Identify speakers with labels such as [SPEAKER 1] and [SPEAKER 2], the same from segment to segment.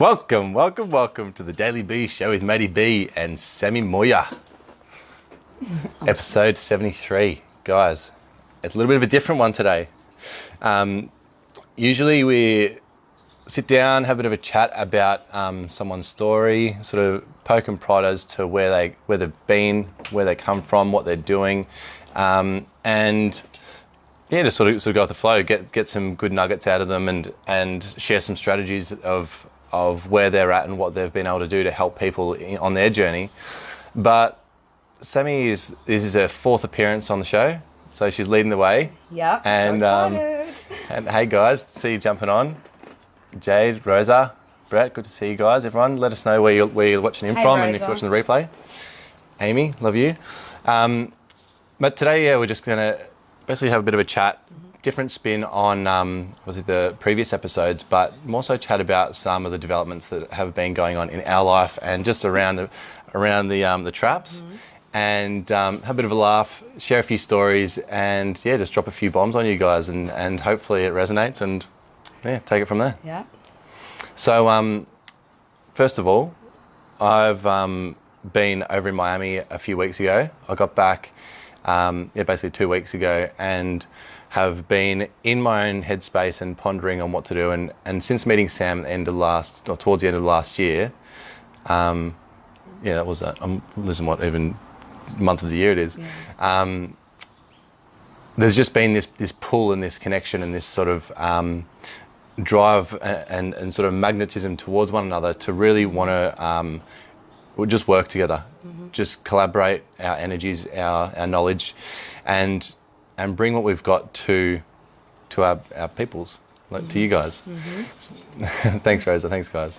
[SPEAKER 1] Welcome to the Daily B Show with Matey B and Sammy Moir. Episode 73. Guys, it's a little bit of a different one today. Usually we sit down, have a bit of a chat about someone's story, sort of poke and prod as to where they've been, where they come from, what they're doing, and yeah, just sort of go with the flow, get some good nuggets out of them, and share some strategies of where they're at and what they've been able to do to help people on their journey. But Sammy this is her fourth appearance on the show, so she's leading the way.
[SPEAKER 2] Yep,
[SPEAKER 1] and,
[SPEAKER 2] so excited.
[SPEAKER 1] And hey guys, see you jumping on. Jade, Rosa, Brett, good to see you guys. Everyone, let us know where you're watching in from, Rosa. And if you're watching the replay. Amy, love you. But today, we're just going to basically have a bit of a chat, different spin on the previous episodes, but more so chat about some of the developments that have been going on in our life and just around the traps, and have a bit of a laugh, share a few stories, and yeah, just drop a few bombs on you guys, and hopefully it resonates, and yeah, take it from there.
[SPEAKER 2] Yeah.
[SPEAKER 1] So first of all, I've been over in Miami a few weeks ago. I got back basically 2 weeks ago, and have been in my own headspace and pondering on what to do. And since meeting Sam towards the end of last year, that was that. I'm losing what even month of the year it is. Yeah. There's just been this pull and this connection and this sort of drive and sort of magnetism towards one another to really want to just work together, just collaborate our energies, our knowledge, and bring what we've got to our peoples, like to you guys. Thanks, Rosa. Thanks, guys,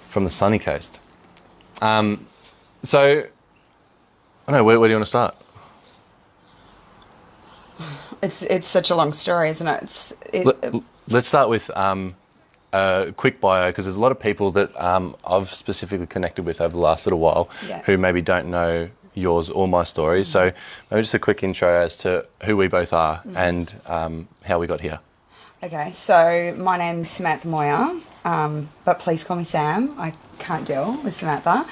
[SPEAKER 1] from the sunny coast. So, I don't know, where do you want to start?
[SPEAKER 2] It's such a long story, isn't it?
[SPEAKER 1] Let's start with a quick bio, because there's a lot of people that I've specifically connected with over the last little while who maybe don't know yours or my story. So maybe just a quick intro as to who we both are and how we got here.
[SPEAKER 2] Okay, so my name's Samantha Moir, but please call me Sam. I can't deal with Samantha.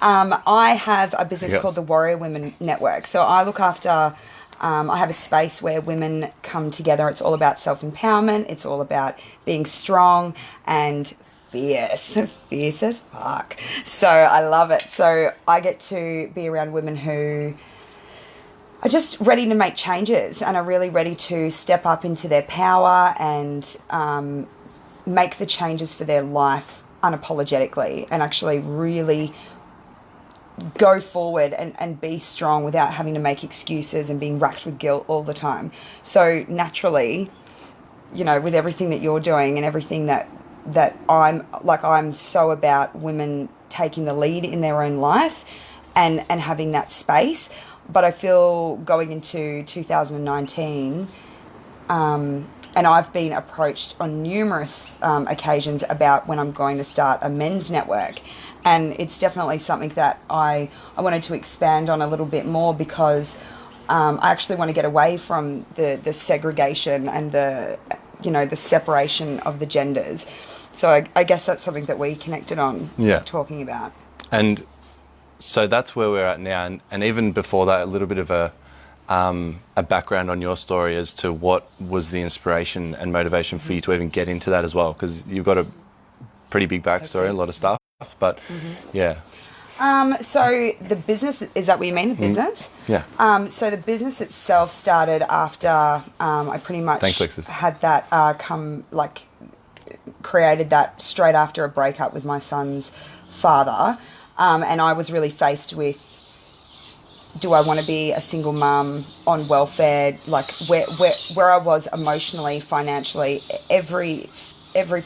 [SPEAKER 2] I have a business called the Warrior Women Network. So I look after... I have a space where women come together. It's all about self-empowerment. It's all about being strong and fierce as fuck. So I love it. So I get to be around women who are just ready to make changes and are really ready to step up into their power and make the changes for their life unapologetically and actually really go forward and be strong without having to make excuses and being racked with guilt all the time. So naturally, with everything that you're doing and everything that I'm so about women taking the lead in their own life and having that space. But I feel going into 2019, and I've been approached on numerous occasions about when I'm going to start a men's network. And it's definitely something that I wanted to expand on a little bit more, because I actually want to get away from the segregation and the separation of the genders. So I guess that's something that we connected on talking about.
[SPEAKER 1] And so that's where we're at now. And even before that, a little bit of a background on your story as to what was the inspiration and motivation for you to even get into that as well, because you've got a pretty big backstory, a lot of stuff. But
[SPEAKER 2] so the business, is that what you mean, the business?
[SPEAKER 1] Yeah.
[SPEAKER 2] So the business itself started after I pretty much had that created that straight after a breakup with my son's father, and I was really faced with, do I want to be a single mum on welfare, like where I was emotionally, financially, every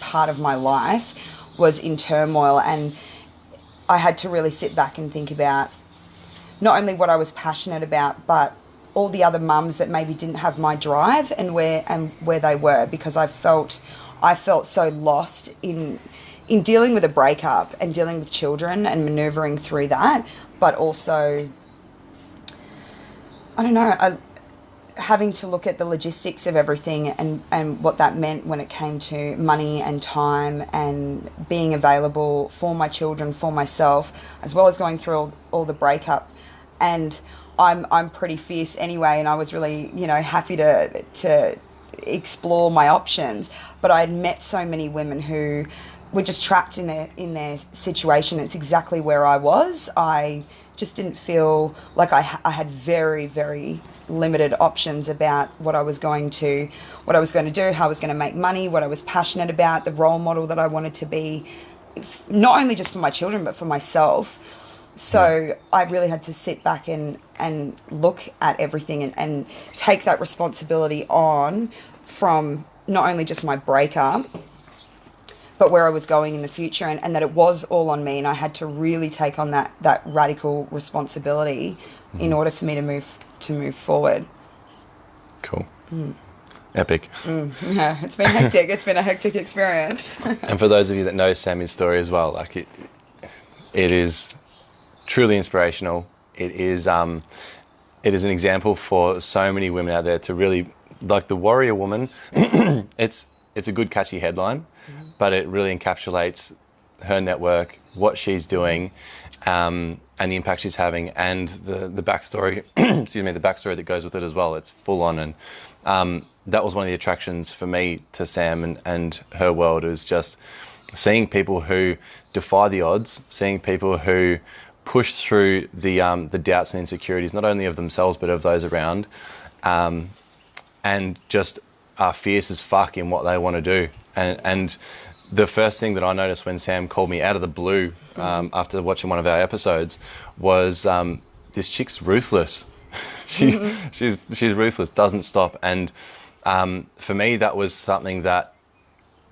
[SPEAKER 2] part of my life was in turmoil, and I had to really sit back and think about not only what I was passionate about, but all the other mums that maybe didn't have my drive and where they were, because I felt so lost in dealing with a breakup and dealing with children and manoeuvring through that, but also, I don't know, having to look at the logistics of everything and what that meant when it came to money and time and being available for my children, for myself, as well as going through all the breakup. And I'm pretty fierce anyway, and I was really, happy to explore my options. But I had met so many women who were just trapped in their situation. It's exactly where I was. I just didn't feel like I had very, very limited options about what I was going to do, how I was going to make money, what I was passionate about, the role model that I wanted to be, not only just for my children but for myself. So I really had to sit back and look at everything and take that responsibility on from not only just my breakup but where I was going in the future, and that it was all on me, and I had to really take on that radical responsibility in order for me to move forward.
[SPEAKER 1] Cool. Epic.
[SPEAKER 2] Yeah, it's been hectic. It's been a hectic experience.
[SPEAKER 1] And for those of you that know Sammy's story as well, like it is truly inspirational. It is an example for so many women out there to really, like the warrior woman. It's a good catchy headline, but it really encapsulates her network, what she's doing, and the impact she's having, and the backstory. Excuse me, the backstory that goes with it as well. It's full on, and that was one of the attractions for me to Sam and her world, is just seeing people who defy the odds, seeing people who push through the doubts and insecurities, not only of themselves but of those around, and just are fierce as fuck in what they want to do. And the first thing that I noticed when Sam called me out of the blue after watching one of our episodes was, this chick's ruthless. She's ruthless, doesn't stop. And for me, that was something that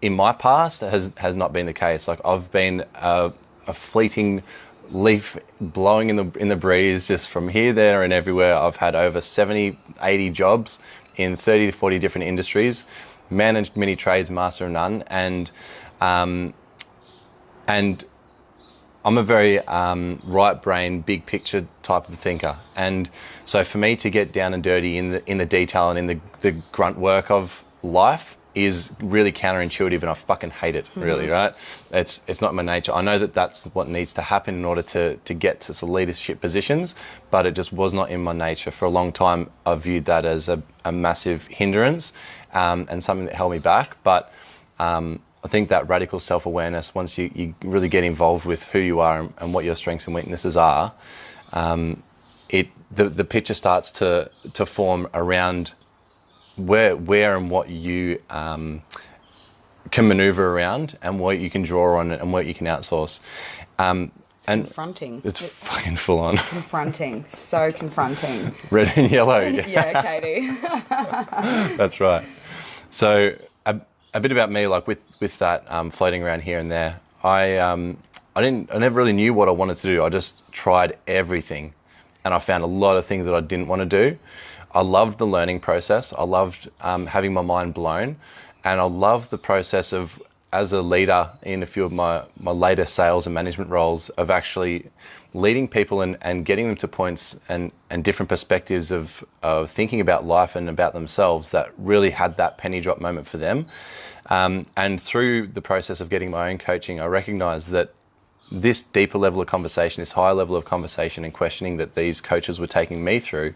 [SPEAKER 1] in my past has not been the case. Like, I've been a fleeting leaf blowing in the breeze, just from here, there and everywhere. I've had over 70, 80 jobs in 30 to 40 different industries, managed many trades, master of none, and I'm a very right brain, big picture type of thinker. And so for me to get down and dirty in the detail and in the grunt work of life is really counterintuitive, and I fucking hate it, really, right? It's not my nature. I know that that's what needs to happen in order to get to sort of leadership positions, but it just was not in my nature. For a long time, I viewed that as a massive hindrance and something that held me back. But I think that radical self-awareness, once you really get involved with who you are and what your strengths and weaknesses are, the picture starts to form around where and what you can maneuver around, and what you can draw on, and what you can outsource. And
[SPEAKER 2] confronting.
[SPEAKER 1] It's fucking full on.
[SPEAKER 2] Confronting. So confronting.
[SPEAKER 1] Red and yellow.
[SPEAKER 2] Yeah, Katie.
[SPEAKER 1] That's right. So a bit about me, like with that floating around here and there, I never really knew what I wanted to do. I just tried everything, and I found a lot of things that I didn't want to do. I loved the learning process. I loved having my mind blown, and I loved the process of, as a leader in a few of my later sales and management roles, of actually leading people and getting them to points and different perspectives of thinking about life and about themselves that really had that penny drop moment for them. And through the process of getting my own coaching, I recognized that this deeper level of conversation, this higher level of conversation and questioning that these coaches were taking me through,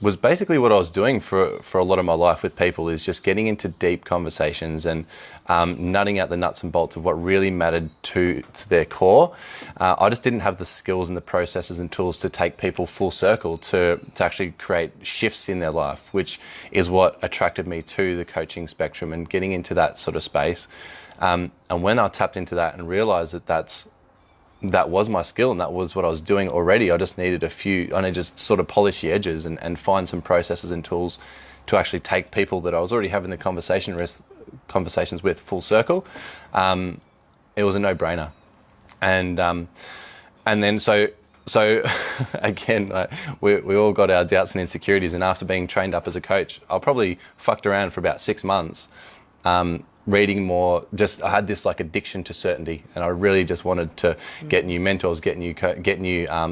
[SPEAKER 1] was basically what I was doing for a lot of my life with people, is just getting into deep conversations and nutting out the nuts and bolts of what really mattered to their core. I just didn't have the skills and the processes and tools to take people full circle to actually create shifts in their life, which is what attracted me to the coaching spectrum and getting into that sort of space. And when I tapped into that and realized that was my skill and that was what I was doing already, I just needed just sort of polish the edges and find some processes and tools to actually take people that I was already having the conversations with full circle. It was a no-brainer. And then so again, we all got our doubts and insecurities, and after being trained up as a coach, I probably fucked around for about 6 months, reading more. I had this like addiction to certainty, and I really just wanted to get new mentors, get new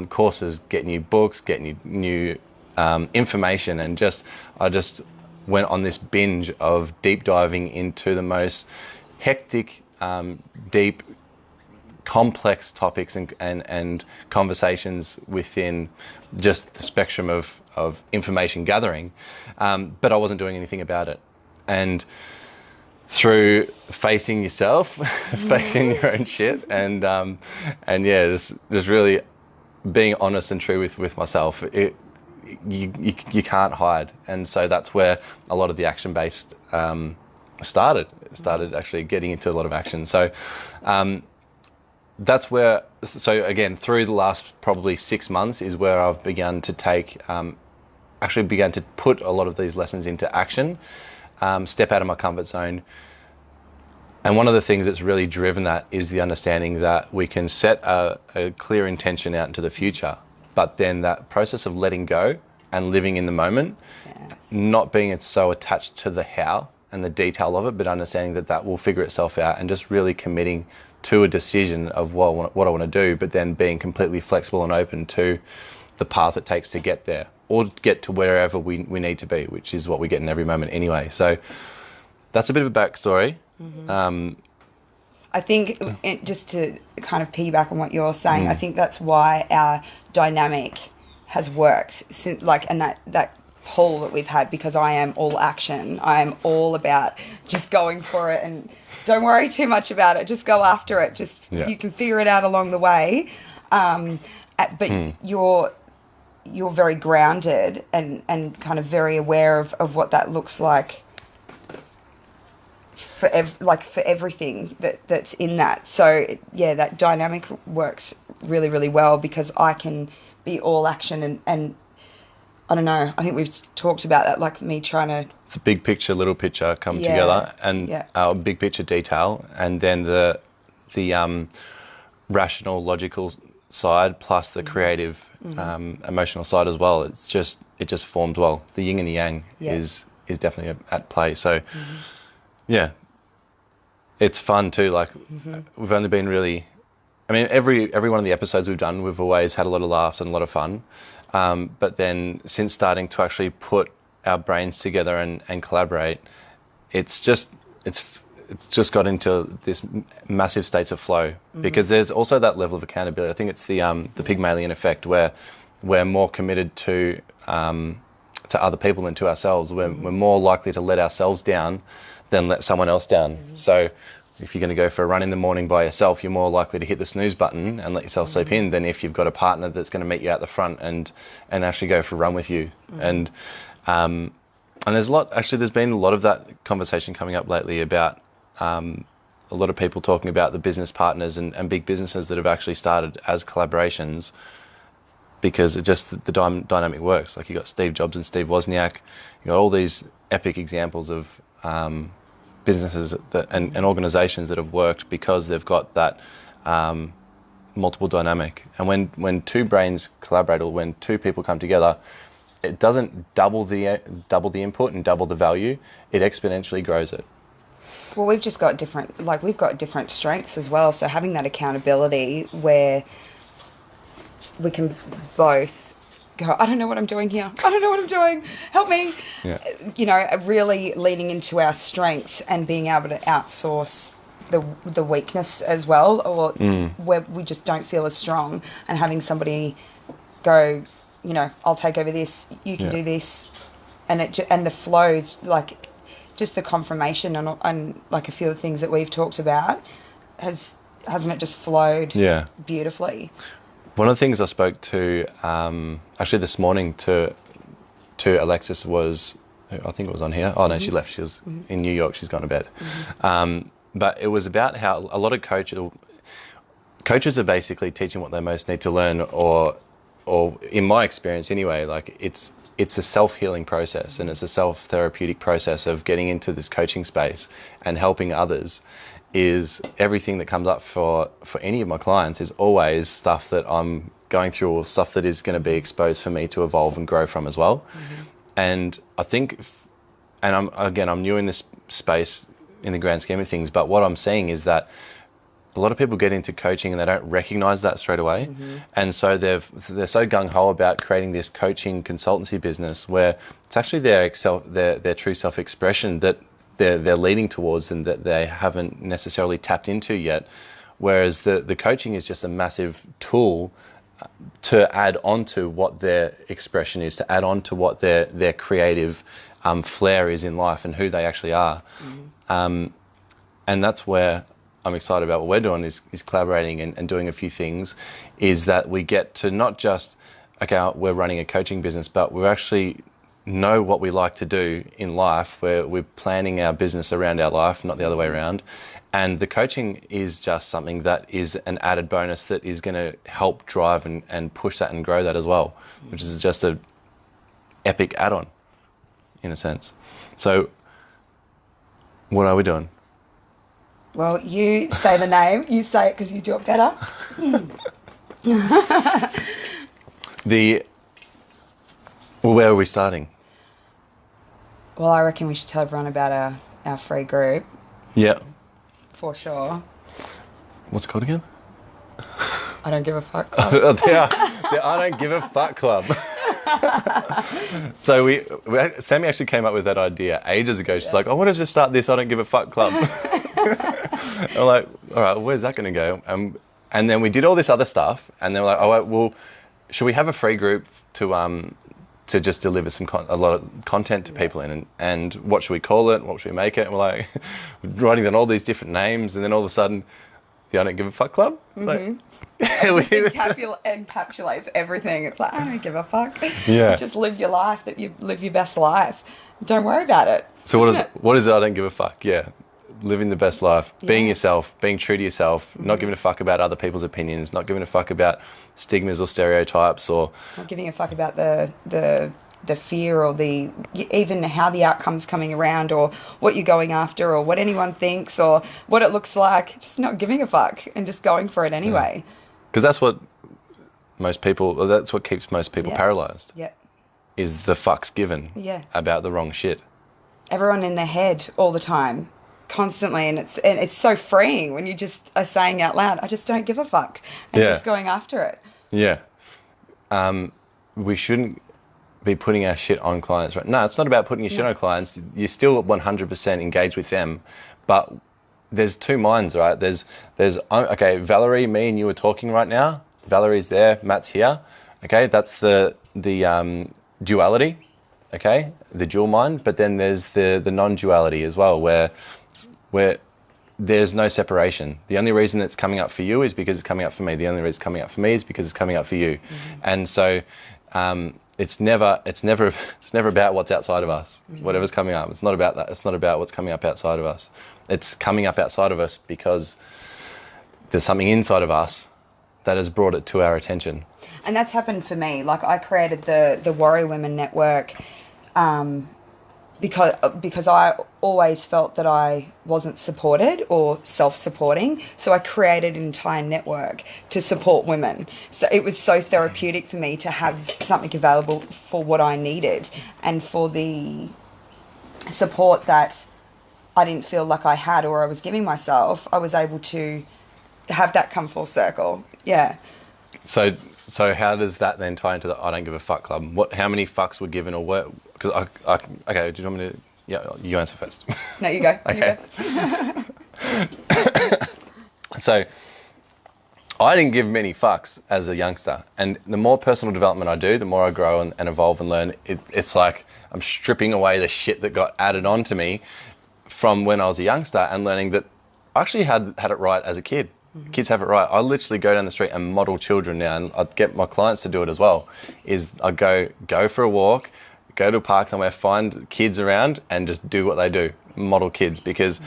[SPEAKER 1] courses, get new books, get new information, and I just went on this binge of deep diving into the most hectic, deep, complex topics and conversations within just the spectrum of information gathering, but I wasn't doing anything about it. And through facing yourself, facing your own shit, and just really being honest and true with myself, you can't hide. And so that's where a lot of the action-based started actually getting into a lot of action. So that's where, so again, through the last probably 6 months is where I've begun to put a lot of these lessons into action, step out of my comfort zone. And one of the things that's really driven that is the understanding that we can set a clear intention out into the future, but then that process of letting go and living in the moment, not being so attached to the how and the detail of it, but understanding that will figure itself out, and just really committing to a decision of what I want to do, but then being completely flexible and open to the path it takes to get there, or get to wherever we need to be, which is what we get in every moment anyway. So that's a bit of a backstory.
[SPEAKER 2] I think just to kind of piggyback on what you're saying, I think that's why our dynamic has worked since, and that pull that we've had, because I am all action. I am all about just going for it, and don't worry too much about it. Just go after it. You can figure it out along the way. But you're very grounded and kind of very aware of what that looks like for everything that's in that. So that dynamic works really, really well, because I can be all action and I don't know, I think we've talked about that, like me trying to...
[SPEAKER 1] It's a big picture, little picture come together, and big picture detail, and then the rational, logical side plus the creative, emotional side as well. It just formed well. The yin and the yang is definitely at play. So, it's fun too. Like we've only been really... I mean, every one of the episodes we've done, we've always had a lot of laughs and a lot of fun. But then since starting to actually put our brains together and collaborate, it's just got into this massive states of flow, because there's also that level of accountability. I think it's the Pygmalion effect, where we're more committed to other people than to ourselves. We're more likely to let ourselves down than let someone else down. So if you're going to go for a run in the morning by yourself, you're more likely to hit the snooze button and let yourself sleep in than if you've got a partner that's going to meet you out the front and actually go for a run with you. And there's there's been a lot of that conversation coming up lately about a lot of people talking about the business partners and big businesses that have actually started as collaborations, because the dynamic works. Like you got Steve Jobs and Steve Wozniak, you got all these epic examples of businesses and organizations that have worked because they've got that multiple dynamic. And when two brains collaborate, or when two people come together, it doesn't double the input and double the value. It exponentially grows it.
[SPEAKER 2] Well, we've just got different strengths as well. So having that accountability where we can both go, I don't know what I'm doing here. I don't know what I'm doing. Help me. Yeah. Really leaning into our strengths and being able to outsource the weakness as well, or where we just don't feel as strong, and having somebody go, I'll take over this, you can do this, and the flows, like just the confirmation and like a few of the things that we've talked about hasn't it just flowed beautifully.
[SPEAKER 1] One of the things I spoke to actually this morning to Alexis was, I think it was on here. Oh no, she left. She was in New York. She's gone to bed. But it was about how a lot of coaches are basically teaching what they most need to learn, or in my experience anyway, like it's a self-healing process, and it's a self-therapeutic process of getting into this coaching space and helping others. Is everything that comes up for any of my clients is always stuff that I'm going through, or stuff that is going to be exposed for me to evolve and grow from as well. And I think, and I'm new in this space in the grand scheme of things, but what I'm seeing is that a lot of people get into coaching and they don't recognize that straight away. And so they're so gung-ho about creating this coaching consultancy business where it's actually their true self-expression that they're leading towards and that they haven't necessarily tapped into yet. Whereas the coaching is just a massive tool to add on to what their expression is, to add on to what their creative flair is in life and who they actually are. And that's where I'm excited about what we're doing is collaborating and doing a few things, is that we get to not just, okay, we're running a coaching business, but we actually know what we like to do in life, where we're planning our business around our life, not the other way around. And the coaching is just something that is an added bonus that is going to help drive and push that and grow that as well, which is just a epic add-on in a sense. So what are we doing?
[SPEAKER 2] Well, you say the name. You say it because you do it better.
[SPEAKER 1] Where are we starting?
[SPEAKER 2] Well, I reckon we should tell everyone about our free group.
[SPEAKER 1] Yeah.
[SPEAKER 2] For sure.
[SPEAKER 1] What's it called again?
[SPEAKER 2] I Don't Give a Fuck Club.
[SPEAKER 1] the I Don't Give a Fuck Club. So Sammy actually came up with that idea ages ago. She's like, I want to just start this I Don't Give a Fuck Club. I'm like, all right, where's that going to go? And then we did all this other stuff, and they're like, oh, well, should we have a free group to just deliver a lot of content to people in, and what should we call it? What should we make it? And we're like writing down all these different names, and then all of a sudden, the I Don't Give a Fuck Club. Like,
[SPEAKER 2] it just encapsulates everything. It's like, I don't give a fuck.
[SPEAKER 1] Yeah.
[SPEAKER 2] Just live your life, that you live your best life. Don't worry about it.
[SPEAKER 1] So what is it? I don't give a fuck. Yeah. Living the best life, being yourself, being true to yourself, not giving a fuck about other people's opinions, not giving a fuck about stigmas or stereotypes, or
[SPEAKER 2] not giving a fuck about the fear or even how the outcome's coming around, or what you're going after, or what anyone thinks, or what it looks like. Just not giving a fuck and just going for it anyway.
[SPEAKER 1] Because that's what keeps most people paralyzed.
[SPEAKER 2] Yeah.
[SPEAKER 1] Is the fucks given about the wrong shit.
[SPEAKER 2] Everyone in their head all the time. Constantly, and it's so freeing when you just are saying out loud, I just don't give a fuck, and just going after it. Yeah.
[SPEAKER 1] We shouldn't be putting our shit on clients, right? No, it's not about putting your shit on clients. You're still 100% engaged with them, but there's two minds, right? There's okay, Valerie, me and you are talking right now. Valerie's there, Matt's here. Okay, that's the duality. Okay, the dual mind, but then there's the non-duality as well, where there's no separation. The only reason it's coming up for you is because it's coming up for me. The only reason it's coming up for me is because it's coming up for you. And so it's never about what's outside of us. Whatever's coming up, it's not about that. It's not about what's coming up outside of us. It's coming up outside of us because there's something inside of us that has brought it to our attention.
[SPEAKER 2] And that's happened for me. Like, I created the Warrior Women Network because I always felt that I wasn't supported or self-supporting. So I created an entire network to support women. So it was so therapeutic for me to have something available for what I needed, and for the support that I didn't feel like I had or I was giving myself, I was able to have that come full circle. Yeah.
[SPEAKER 1] So how does that then tie into the I Don't Give a Fuck Club? How many fucks were given, or what? Because okay, do you want me to? Yeah, you answer first.
[SPEAKER 2] No, you go.
[SPEAKER 1] Okay. You go. So I didn't give many fucks as a youngster, and the more personal development I do, the more I grow and evolve and learn. It's like I'm stripping away the shit that got added on to me from when I was a youngster, and learning that I actually had it right as a kid. Kids have it right. I literally go down the street and model children now, and I'd get my clients to do it as well. I go for a walk, go to a park somewhere, find kids around, and just do what they do, model kids, because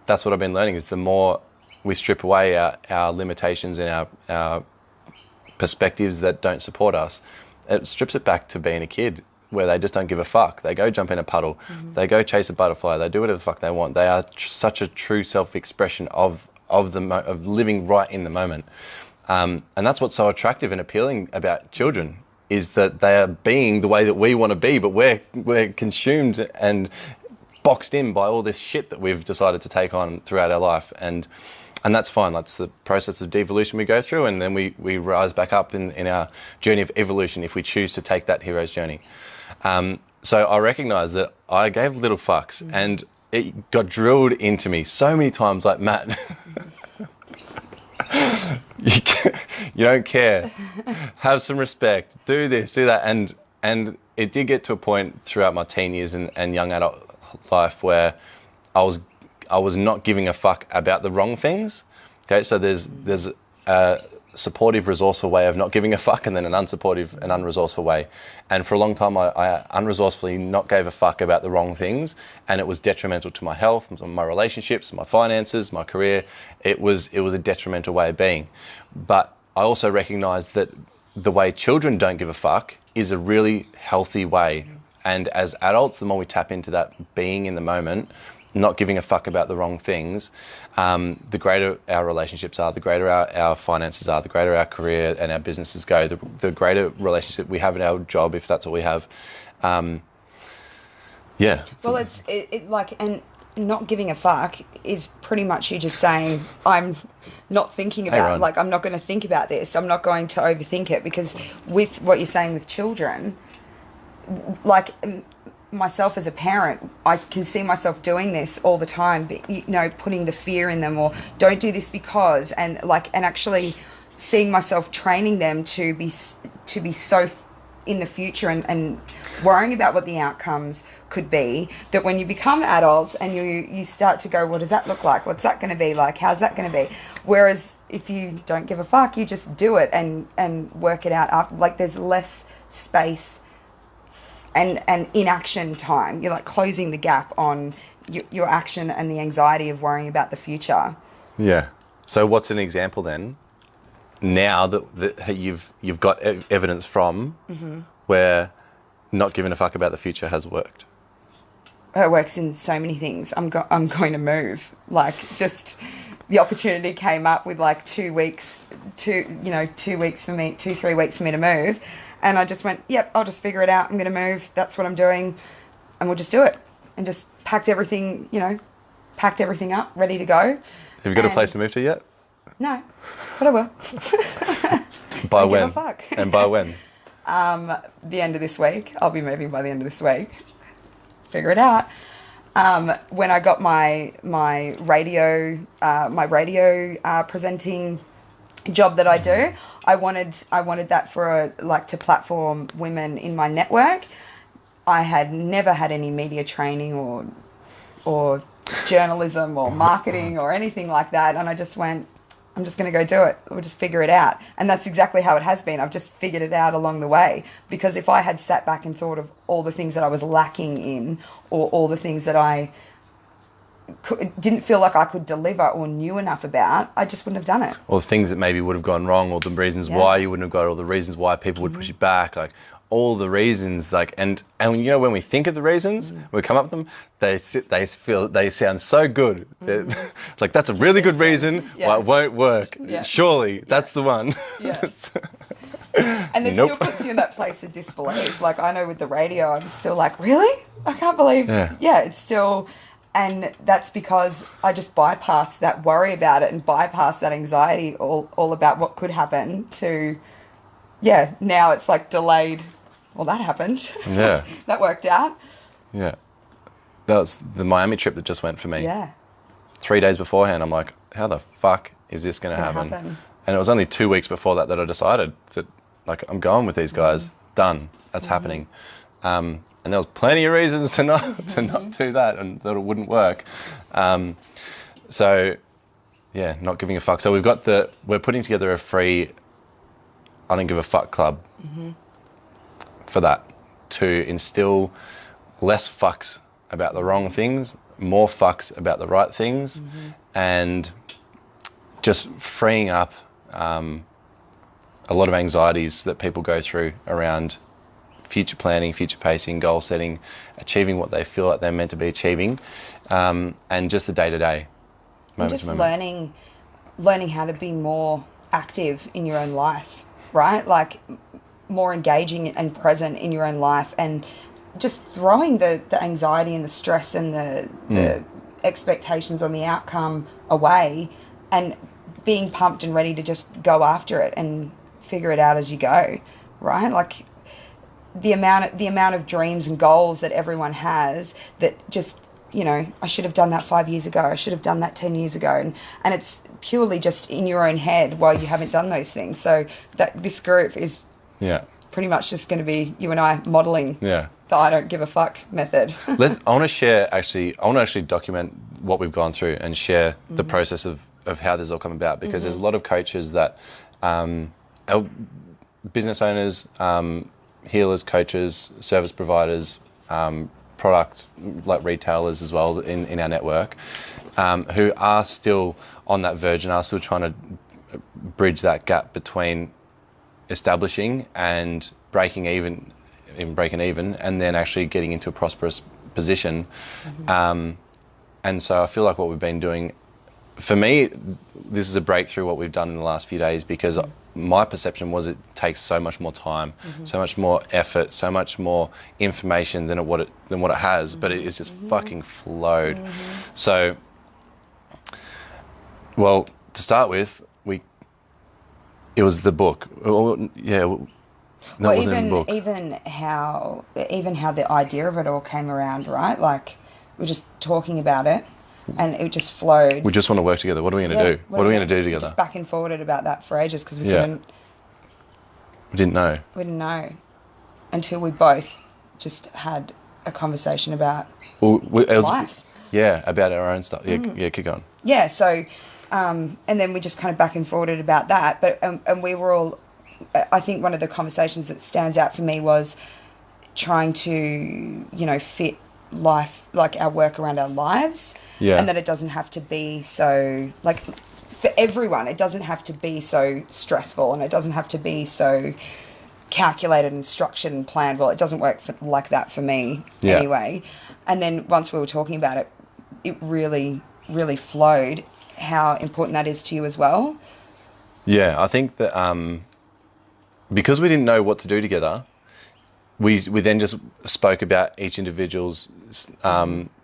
[SPEAKER 1] that's what I've been learning, is the more we strip away our limitations and our perspectives that don't support us, it strips it back to being a kid, where they just don't give a fuck. They go jump in a puddle, they go chase a butterfly, they do whatever the fuck they want. They are such a true self-expression of living right in the moment, and that's what's so attractive and appealing about children, is that they are being the way that we want to be, but we're consumed and boxed in by all this shit that we've decided to take on throughout our life. And And that's fine. That's the process of devolution we go through, and then we rise back up in our journey of evolution if we choose to take that hero's journey. So I recognise that I gave little fucks, and it got drilled into me so many times, like, Matt, you don't care. Have some respect. Do this, do that. And it did get to a point throughout my teen years and young adult life where I was not giving a fuck about the wrong things. Okay, so there's a supportive, resourceful way of not giving a fuck, and then an unsupportive and unresourceful way. And for a long time, I unresourcefully not gave a fuck about the wrong things, and it was detrimental to my health, my relationships, my finances, my career. It was a detrimental way of being. But I also recognised that the way children don't give a fuck is a really healthy way. And as adults, the more we tap into that being in the moment, not giving a fuck about the wrong things, the greater our relationships are, the greater our finances are, the greater our career and our businesses go, the greater relationship we have in our job, if that's what we have. Yeah.
[SPEAKER 2] Well, it's like, and not giving a fuck is pretty much you just saying, I'm not thinking about, like, I'm not going to think about this. I'm not going to overthink it, because with what you're saying with children, like, myself as a parent, I can see myself doing this all the time, but, you know, putting the fear in them, or don't do this because, and actually seeing myself training them to be so in the future and worrying about what the outcomes could be, that when you become adults and you start to go, what does that look like? What's that going to be like? How's that going to be? Whereas if you don't give a fuck, you just do it and work it out after. Like, there's less space and inaction time. You're like closing the gap on your action and the anxiety of worrying about the future.
[SPEAKER 1] Yeah. So what's an example then, now that you've got evidence from where not giving a fuck about the future has worked?
[SPEAKER 2] It works in so many things. I'm going to move. Like, just the opportunity came up with like 2 weeks, 3 weeks for me to move. And I just went, yep, I'll just figure it out. I'm going to move. That's what I'm doing. And we'll just do it. And just packed everything up, ready to go.
[SPEAKER 1] Have you got a place to move to yet?
[SPEAKER 2] No, but I will.
[SPEAKER 1] By when? And by when?
[SPEAKER 2] The end of this week. I'll be moving by the end of this week. Figure it out. When I got my radio presenting job that I do, I wanted that for to platform women in my network. I had never had any media training or journalism or marketing or anything like that, and I just went, I'm just going to go do it. We'll just figure it out. And that's exactly how it has been. I've just figured it out along the way, because if I had sat back and thought of all the things that I was lacking in, or all the things that I didn't feel like I could deliver or knew enough about, I just wouldn't have done it.
[SPEAKER 1] Or the things that maybe would have gone wrong, or the reasons why you wouldn't have got it, or the reasons why people would push you back, like all the reasons, like, and you know, when we think of the reasons, we come up with them, they sound so good. It's like, that's a really good reason why it won't work. Surely that's the one.
[SPEAKER 2] And it still puts you in that place of disbelief. Like, I know with the radio, I'm still like, really? I can't believe. It's still. And that's because I just bypassed that worry about it and bypassed that anxiety all about what could happen to, now it's like delayed. Well, that happened.
[SPEAKER 1] Yeah.
[SPEAKER 2] That worked out.
[SPEAKER 1] Yeah. That was the Miami trip that just went for me.
[SPEAKER 2] Yeah.
[SPEAKER 1] 3 days beforehand, I'm like, how the fuck is this going to happen? And it was only 2 weeks before that I decided that, like, I'm going with these guys. Done. That's happening. And there was plenty of reasons to not do that, and that it wouldn't work. So, yeah, not giving a fuck. So we're putting together a free I don't give a fuck club for that, to instill less fucks about the wrong things, more fucks about the right things, and just freeing up a lot of anxieties that people go through around future planning, future pacing, goal setting, achieving what they feel like they're meant to be achieving, and just the day-to-day, moment to moment. Learning how to be more active in your own life, right? Like, more engaging and present in your own life, and just throwing the anxiety and the stress and the expectations on the outcome away,
[SPEAKER 2] and being pumped and ready to just go after it and figure it out as you go, right? Like the amount of dreams and goals that everyone has that just, you know, I should have done that 5 years ago, I should have done that 10 years ago, and it's purely just in your own head while you haven't done those things. So that this group is pretty much just going to be you and I modelling the I don't give a fuck method.
[SPEAKER 1] I want to actually document what we've gone through and share the process of how this all come about, because there's a lot of coaches that business owners, healers, coaches, service providers, product like retailers as well in our network, who are still on that verge and are still trying to bridge that gap between establishing and breaking even, and then actually getting into a prosperous position. And so I feel like what we've been doing, for me, this is a breakthrough what we've done in the last few days, because my perception was it takes so much more time, so much more effort, so much more information than what it has, but it's just fucking flowed. So, well, to start with, it was the book. Wasn't even the book. Even
[SPEAKER 2] how the idea of it all came around, right? Like, we're just talking about it, and it just flowed.
[SPEAKER 1] We just want to work together. What are we going to do? What are we going to do together?
[SPEAKER 2] Just back and forwarded about that for ages because we
[SPEAKER 1] didn't know.
[SPEAKER 2] We didn't know until we both just had a conversation about life.
[SPEAKER 1] Yeah, about our own stuff. Yeah, keep going.
[SPEAKER 2] Yeah, so, and then we just kind of back and forwarded about that. But and we were all, I think one of the conversations that stands out for me was trying to, you know, fit life, like our work around our lives, and that it doesn't have to be so, like, for everyone it doesn't have to be so stressful, and it doesn't have to be so calculated and structured and planned. Well, it doesn't work like that for me anyway. And then once we were talking about it, it really flowed how important that is to you as well.
[SPEAKER 1] I think that because we didn't know what to do together, we then just spoke about each individual's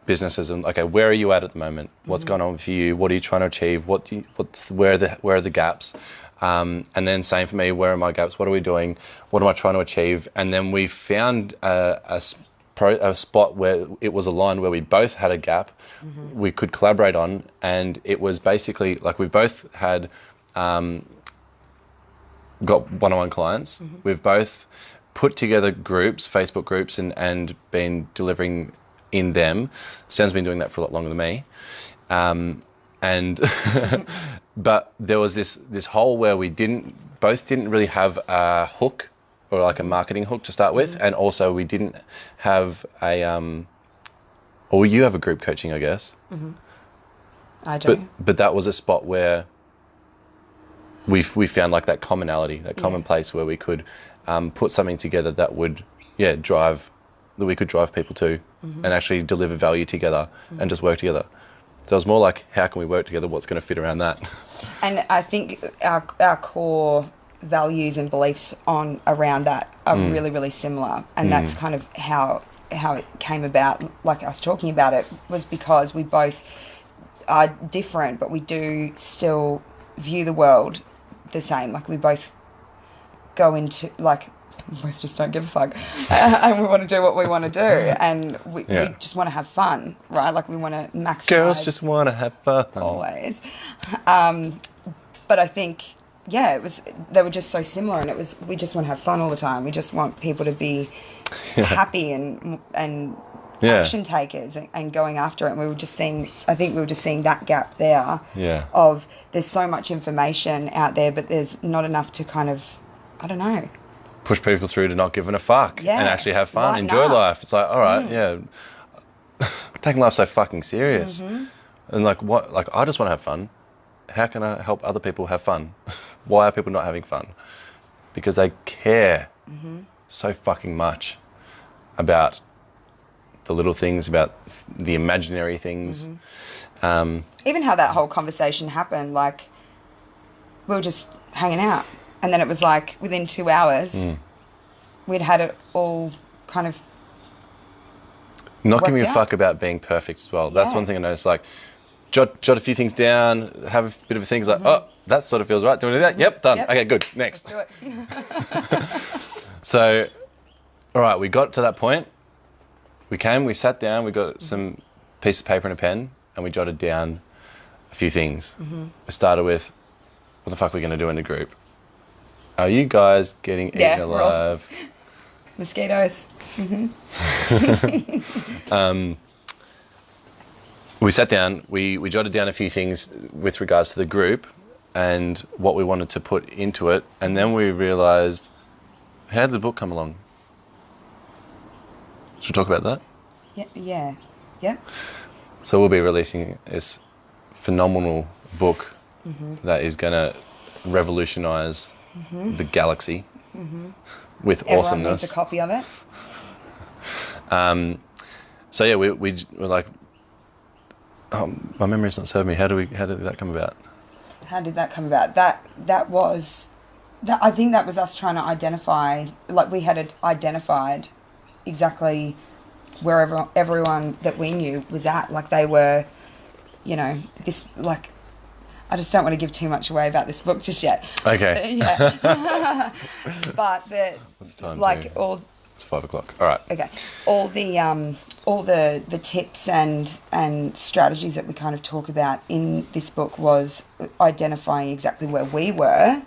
[SPEAKER 1] businesses and, okay, where are you at the moment? What's going on for you? What are you trying to achieve? Where are the gaps? And then same for me. Where are my gaps? What are we doing? What am I trying to achieve? And then we found a spot where it was aligned, where we both had a gap we could collaborate on, and it was basically like we both had got one-on-one clients. We've both put together groups, Facebook groups, and been delivering in them. Sam's been doing that for a lot longer than me. And but there was this hole where we both didn't really have a hook, or like a marketing hook to start with, and also we didn't have or you have a group coaching, I guess.
[SPEAKER 2] I do.
[SPEAKER 1] But that was a spot where we found like that commonality, that common place where we could put something together that would we could drive people to, and actually deliver value together and just work together. So it was more like, how can we work together? What's going to fit around that? And
[SPEAKER 2] I think our core values and beliefs around that are really, really similar. And that's kind of how it came about, like us talking about it, was because we both are different, but we do still view the world the same. Like, we both go into, like, we both just don't give a fuck, and we want to do what we want to do, and we just want to have fun, right? Like, we want to maximize.
[SPEAKER 1] Girls just want to have fun
[SPEAKER 2] always. But I think they were just so similar, and we just want to have fun all the time. We just want people to be happy and action takers and going after it. And we were just seeing that gap there of, there's so much information out there, but there's not enough to kind of, I don't know,
[SPEAKER 1] push people through to not giving a fuck and actually have fun, enjoy life. It's like, all right, taking life so fucking serious. And like, what? Like, I just want to have fun. How can I help other people have fun? Why are people not having fun? Because they care so fucking much about the little things, about the imaginary things.
[SPEAKER 2] Even how that whole conversation happened, like, we were just hanging out, and then it was like within 2 hours we'd had it all kind of
[SPEAKER 1] not giving a fuck about being perfect as well. That's one thing I noticed. Like, jot a few things down, have a bit of a thing, like, oh, that sort of feels right. Do you want to do that? Yep, done. Yep. Okay, good. Next.
[SPEAKER 2] Let's do it.
[SPEAKER 1] So, all right, we got to that point. We sat down, we got some piece of paper and a pen, and we jotted down a few things. We started with, what the fuck are we going to do in the group? Are you guys getting eaten alive?
[SPEAKER 2] Mosquitoes.
[SPEAKER 1] We sat down, we jotted down a few things with regards to the group and what we wanted to put into it, and then we realised, how did the book come along? Should we talk about that?
[SPEAKER 2] Yeah. So
[SPEAKER 1] we'll be releasing this phenomenal book that is going to revolutionise the galaxy with
[SPEAKER 2] Everyone
[SPEAKER 1] awesomeness.
[SPEAKER 2] needs a copy of it.
[SPEAKER 1] So yeah, we were like, my memory's not serving me. How did that come about?
[SPEAKER 2] How did that come about? I think that was us trying to identify, like we had identified exactly wherever everyone that we knew was at. Like they were, this, like, I just don't want to give too much away about this book just yet.
[SPEAKER 1] Okay.
[SPEAKER 2] Yeah. But
[SPEAKER 1] What's the time
[SPEAKER 2] like
[SPEAKER 1] do?
[SPEAKER 2] all.
[SPEAKER 1] It's 5 o'clock. All right.
[SPEAKER 2] Okay. All the tips and strategies that we kind of talk about in this book was identifying exactly where we were,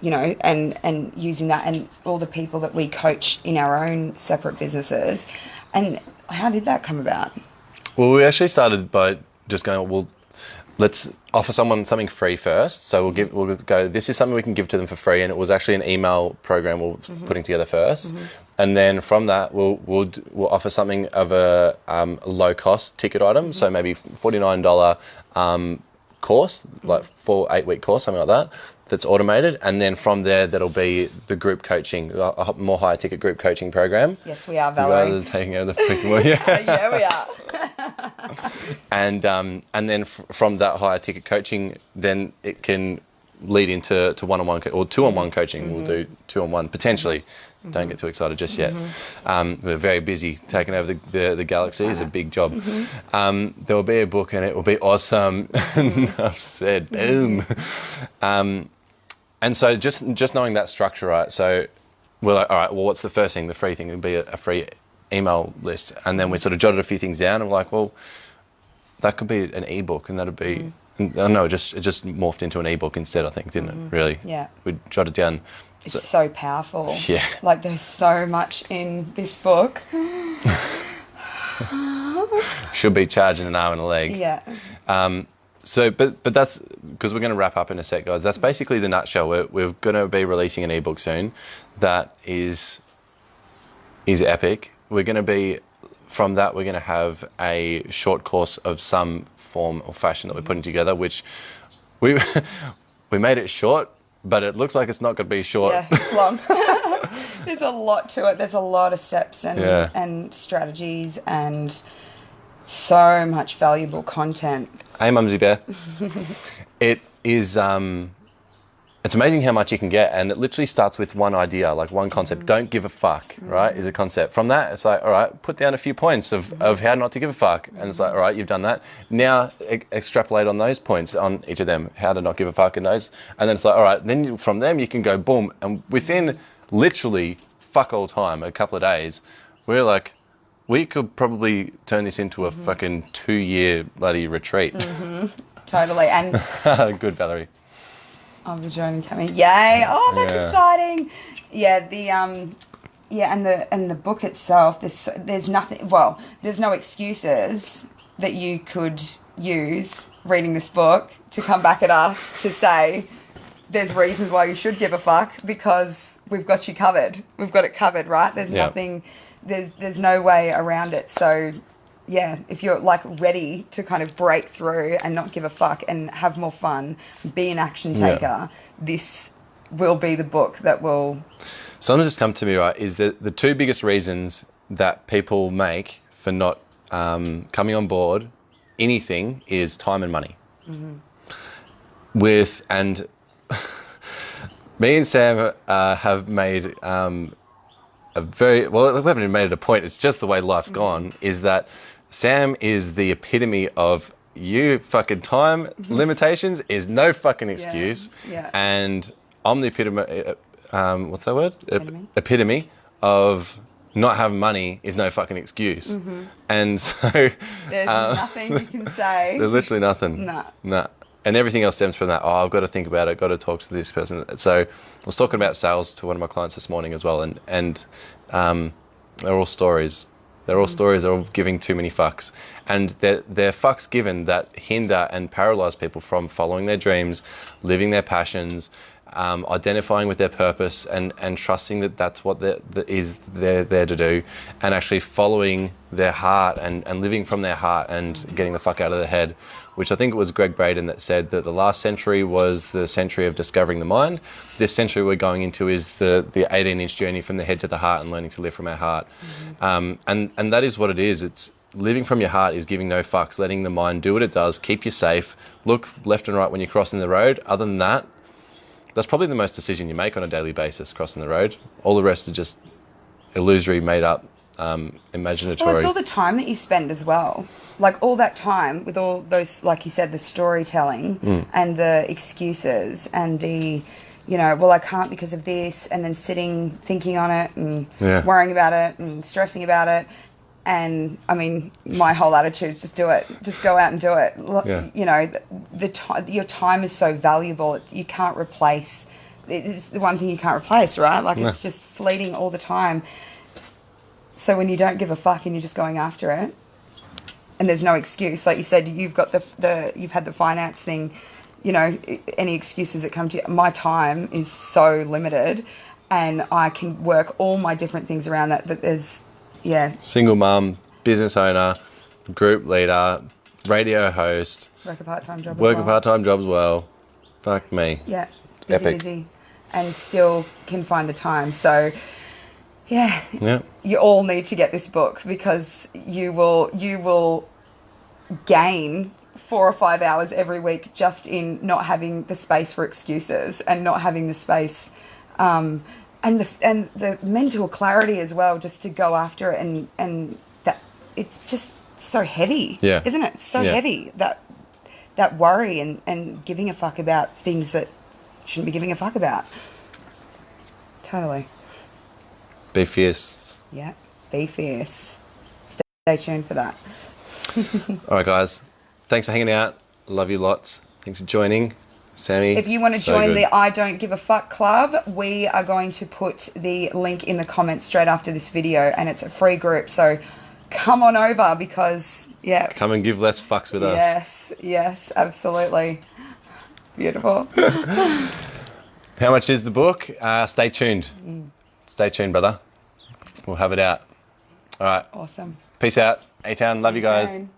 [SPEAKER 2] and using that, and all the people that we coach in our own separate businesses. And how did that come about?
[SPEAKER 1] Well, we actually started by just going, well, let's offer someone something free first. So we'll go, this is something we can give to them for free. And it was actually an email program we're putting together first. And then from that, we'll offer something of a low cost ticket item. So maybe $49 course, like 4-8 week course, something like that. That's automated, and then from there, that'll be the group coaching, a more higher ticket group coaching program.
[SPEAKER 2] Yes, we are, Valerie.
[SPEAKER 1] You guys are taking over the freaking world.
[SPEAKER 2] Yeah, we are.
[SPEAKER 1] And then from that higher ticket coaching, then it can lead into one-on-one or two-on-one coaching. We'll do two-on-one potentially. Don't get too excited just yet. We're very busy. Taking over the galaxy is a big job. There will be a book and it will be awesome. Enough said. Boom. And so just knowing that structure, right? So we're like, all right, well, what's the first thing? The free thing would be a free email list. And then we sort of jotted a few things down and we're like, well, that could be an ebook, and that'd be, no, it just morphed into an ebook instead, I think, didn't it? Really?
[SPEAKER 2] Yeah.
[SPEAKER 1] We jotted down.
[SPEAKER 2] It's so powerful.
[SPEAKER 1] Yeah.
[SPEAKER 2] Like there's so much in this book.
[SPEAKER 1] Should be charging an arm and a leg.
[SPEAKER 2] Yeah.
[SPEAKER 1] So, but that's because we're going to wrap up in a sec, guys. That's basically the nutshell. We're going to be releasing an ebook soon that is epic. We're going to be, from that, we're going to have a short course of some form or fashion that we're putting together, which we made it short, but it looks like it's not going to be short.
[SPEAKER 2] Yeah, it's long. There's a lot to it. There's a lot of steps and strategies and so much valuable content.
[SPEAKER 1] Hey, Mumsy Bear. It is, it's amazing how much you can get, and it literally starts with one idea, like one concept. Don't give a fuck, right, is a concept. From that, it's like, all right, put down a few points of how not to give a fuck. And it's like, all right, you've done that. Now extrapolate on those points, on each of them, how to not give a fuck in those. And then it's like, all right, then from them you can go boom. And within literally fuck all time, a couple of days, we're like, we could probably turn this into a fucking 2-year bloody retreat.
[SPEAKER 2] Totally. And
[SPEAKER 1] good, Valerie.
[SPEAKER 2] I'll be joining coming. Yay! Oh, that's exciting. Yeah, and the book itself. There's nothing. Well, there's no excuses that you could use reading this book to come back at us to say there's reasons why you should give a fuck, because we've got you covered. We've got it covered, right? There's nothing. There's no way around it. So, yeah, if you're like ready to kind of break through and not give a fuck and have more fun, be an action taker, this will be the book that will...
[SPEAKER 1] Something just come to me, right, is that the two biggest reasons that people make for not coming on board anything is time and money. And me and Sam have made... we haven't even made it a point, it's just the way life's gone, is that Sam is the epitome of you fucking time limitations is no fucking excuse.
[SPEAKER 2] Yeah.
[SPEAKER 1] And I'm the epitome, what's that word?
[SPEAKER 2] Epitome.
[SPEAKER 1] Epitome of not having money is no fucking excuse. And so...
[SPEAKER 2] There's nothing you can say.
[SPEAKER 1] There's literally nothing. Nah. And everything else stems from that. Oh, I've got to think about it. I've got to talk to this person. So I was talking about sales to one of my clients this morning as well. And they're all stories. They're all stories. They're all giving too many fucks. And they're fucks given that hinder and paralyze people from following their dreams, living their passions, identifying with their purpose and trusting that that's what they're there to do, and actually following their heart and living from their heart and getting the fuck out of their head, which I think it was Greg Braden that said that the last century was the century of discovering the mind. This century we're going into is the 18-inch journey from the head to the heart and learning to live from our heart. And that is what it is. It's living from your heart is giving no fucks, letting the mind do what it does, keep you safe, look left and right when you're crossing the road. Other than that, that's probably the most decision you make on a daily basis, crossing the road. All the rest are just illusory, made up, imaginatory.
[SPEAKER 2] Well, it's all the time that you spend as well. Like all that time with all those, like you said, the storytelling and the excuses and the, you know, well, I can't because of this, and then sitting, thinking on it and worrying about it and stressing about it. And I mean, my whole attitude is just do it. Just go out and do it. You know, your time is so valuable. You can't replace. It's the one thing you can't replace, right? Like it's just fleeting all the time. So when you don't give a fuck and you're just going after it, and there's no excuse, like you said, you've got you've had the finance thing. You know, any excuses that come to you. My time is so limited, and I can work all my different things around that. That there's. Yeah.
[SPEAKER 1] Single mum, business owner, group leader, radio host.
[SPEAKER 2] Work a part-time job
[SPEAKER 1] as well. Fuck me.
[SPEAKER 2] Yeah.
[SPEAKER 1] Epic.
[SPEAKER 2] Busy. And still can find the time. So, yeah. You all need to get this book because you will gain 4 or 5 hours every week just in not having the space for excuses and not having the space... And the mental clarity as well, just to go after it, and that it's just so heavy, isn't it? It's so heavy, that worry and giving a fuck about things that shouldn't be giving a fuck about. Totally.
[SPEAKER 1] Be fierce.
[SPEAKER 2] Yeah, be fierce. Stay tuned for that.
[SPEAKER 1] All right, guys. Thanks for hanging out. Love you lots. Thanks for joining. Sammy,
[SPEAKER 2] if you want to join the I Don't Give a Fuck Club, we are going to put the link in the comments straight after this video, and it's a free group, so come on over because,
[SPEAKER 1] come and give less fucks with us.
[SPEAKER 2] Yes, absolutely. Beautiful.
[SPEAKER 1] How much is the book? Stay tuned. Stay tuned, brother. We'll have it out. All right.
[SPEAKER 2] Awesome.
[SPEAKER 1] Peace out. A-Town. Love you guys.
[SPEAKER 2] Soon.